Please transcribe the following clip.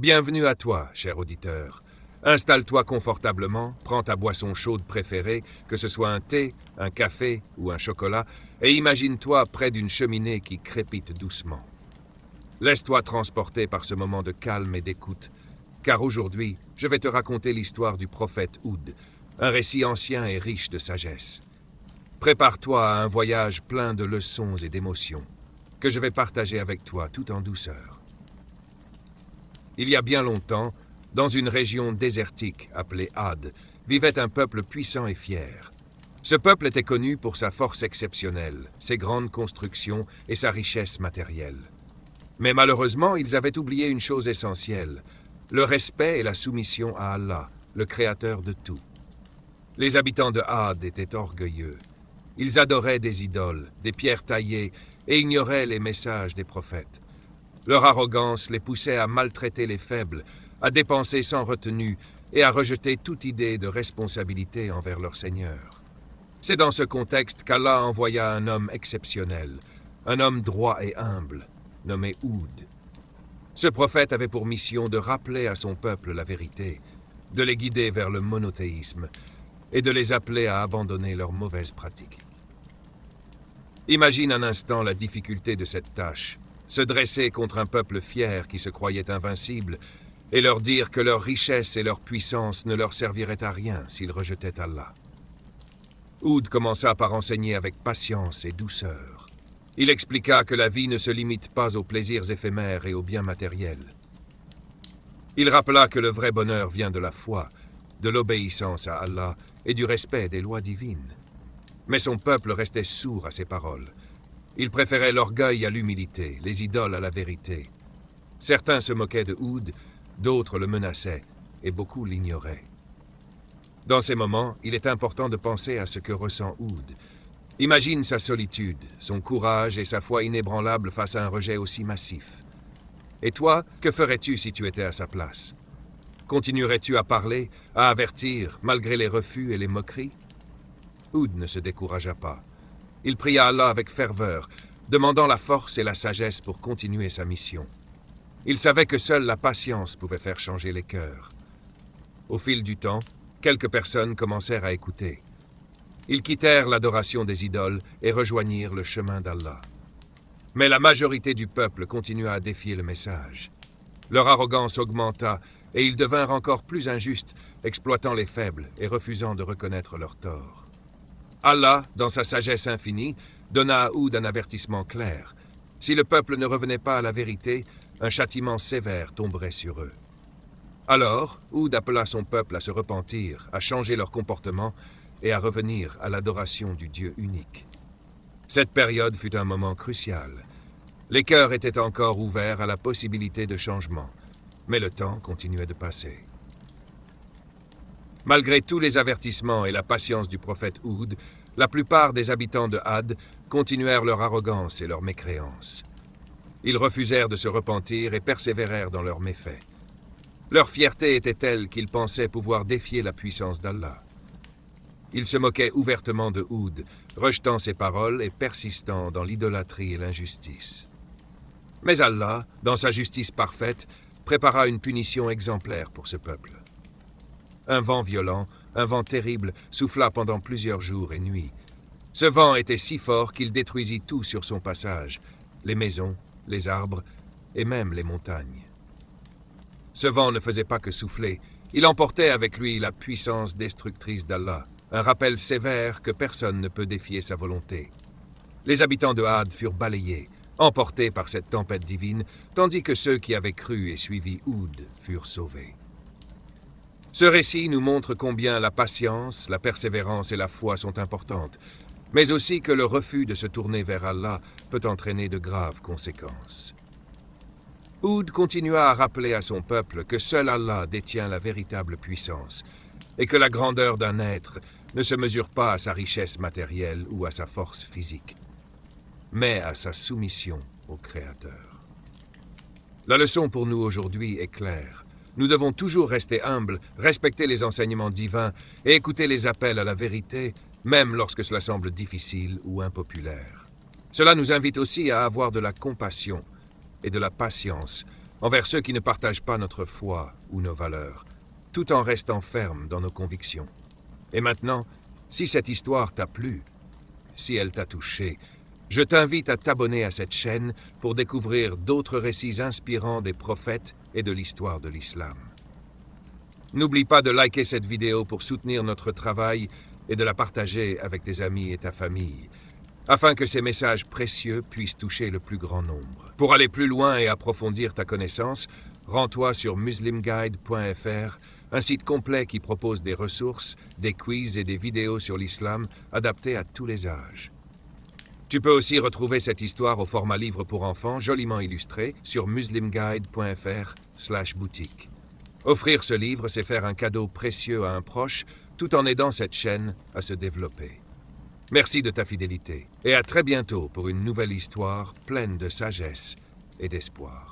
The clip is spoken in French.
Bienvenue à toi, cher auditeur. Installe-toi confortablement, prends ta boisson chaude préférée, que ce soit un thé, un café ou un chocolat, et imagine-toi près d'une cheminée qui crépite doucement. Laisse-toi transporter par ce moment de calme et d'écoute, car aujourd'hui, je vais te raconter l'histoire du prophète Houd, un récit ancien et riche de sagesse. Prépare-toi à un voyage plein de leçons et d'émotions, que je vais partager avec toi tout en douceur. Il y a bien longtemps, dans une région désertique appelée Ad, vivait un peuple puissant et fier. Ce peuple était connu pour sa force exceptionnelle, ses grandes constructions et sa richesse matérielle. Mais malheureusement, ils avaient oublié une chose essentielle, le respect et la soumission à Allah, le créateur de tout. Les habitants de Ad étaient orgueilleux. Ils adoraient des idoles, des pierres taillées, et ignoraient les messages des prophètes. Leur arrogance les poussait à maltraiter les faibles, à dépenser sans retenue et à rejeter toute idée de responsabilité envers leur Seigneur. C'est dans ce contexte qu'Allah envoya un homme exceptionnel, un homme droit et humble, nommé Houd. Ce prophète avait pour mission de rappeler à son peuple la vérité, de les guider vers le monothéisme et de les appeler à abandonner leurs mauvaises pratiques. Imagine un instant la difficulté de cette tâche. Se dresser contre un peuple fier qui se croyait invincible et leur dire que leur richesse et leur puissance ne leur serviraient à rien s'ils rejetaient Allah. Houd commença par enseigner avec patience et douceur. Il expliqua que la vie ne se limite pas aux plaisirs éphémères et aux biens matériels. Il rappela que le vrai bonheur vient de la foi, de l'obéissance à Allah et du respect des lois divines. Mais son peuple restait sourd à ses paroles. Il préférait l'orgueil à l'humilité, les idoles à la vérité. Certains se moquaient de Houd, d'autres le menaçaient, et beaucoup l'ignoraient. Dans ces moments, il est important de penser à ce que ressent Houd. Imagine sa solitude, son courage et sa foi inébranlable face à un rejet aussi massif. Et toi, que ferais-tu si tu étais à sa place? Continuerais-tu à parler, à avertir, malgré les refus et les moqueries? Houd ne se découragea pas. Il pria Allah avec ferveur, demandant la force et la sagesse pour continuer sa mission. Il savait que seule la patience pouvait faire changer les cœurs. Au fil du temps, quelques personnes commencèrent à écouter. Ils quittèrent l'adoration des idoles et rejoignirent le chemin d'Allah. Mais la majorité du peuple continua à défier le message. Leur arrogance augmenta et ils devinrent encore plus injustes, exploitant les faibles et refusant de reconnaître leurs torts. Allah, dans sa sagesse infinie, donna à Houd un avertissement clair. Si le peuple ne revenait pas à la vérité, un châtiment sévère tomberait sur eux. Alors, Houd appela son peuple à se repentir, à changer leur comportement et à revenir à l'adoration du Dieu unique. Cette période fut un moment crucial. Les cœurs étaient encore ouverts à la possibilité de changement, mais le temps continuait de passer. Malgré tous les avertissements et la patience du prophète Houd, la plupart des habitants de Ad continuèrent leur arrogance et leur mécréance. Ils refusèrent de se repentir et persévérèrent dans leurs méfaits. Leur fierté était telle qu'ils pensaient pouvoir défier la puissance d'Allah. Ils se moquaient ouvertement de Houd, rejetant ses paroles et persistant dans l'idolâtrie et l'injustice. Mais Allah, dans sa justice parfaite, prépara une punition exemplaire pour ce peuple. Un vent violent, un vent terrible, souffla pendant plusieurs jours et nuits. Ce vent était si fort qu'il détruisit tout sur son passage, les maisons, les arbres et même les montagnes. Ce vent ne faisait pas que souffler, il emportait avec lui la puissance destructrice d'Allah, un rappel sévère que personne ne peut défier sa volonté. Les habitants de Had furent balayés, emportés par cette tempête divine, tandis que ceux qui avaient cru et suivi Houd furent sauvés. Ce récit nous montre combien la patience, la persévérance et la foi sont importantes, mais aussi que le refus de se tourner vers Allah peut entraîner de graves conséquences. Houd continua à rappeler à son peuple que seul Allah détient la véritable puissance et que la grandeur d'un être ne se mesure pas à sa richesse matérielle ou à sa force physique, mais à sa soumission au Créateur. La leçon pour nous aujourd'hui est claire. Nous devons toujours rester humbles, respecter les enseignements divins et écouter les appels à la vérité, même lorsque cela semble difficile ou impopulaire. Cela nous invite aussi à avoir de la compassion et de la patience, envers ceux qui ne partagent pas notre foi ou nos valeurs, tout en restant ferme dans nos convictions. Et maintenant, si cette histoire t'a plu, si elle t'a touché, je t'invite à t'abonner à cette chaîne pour découvrir d'autres récits inspirants des prophètes et de l'histoire de l'islam. N'oublie pas de liker cette vidéo pour soutenir notre travail et de la partager avec tes amis et ta famille, afin que ces messages précieux puissent toucher le plus grand nombre. Pour aller plus loin et approfondir ta connaissance, rends-toi sur muslimguide.fr, un site complet qui propose des ressources, des quiz et des vidéos sur l'islam adaptés à tous les âges. Tu peux aussi retrouver cette histoire au format livre pour enfants, joliment illustré, sur muslimguide.fr/boutique. Offrir ce livre, c'est faire un cadeau précieux à un proche, tout en aidant cette chaîne à se développer. Merci de ta fidélité, et à très bientôt pour une nouvelle histoire pleine de sagesse et d'espoir.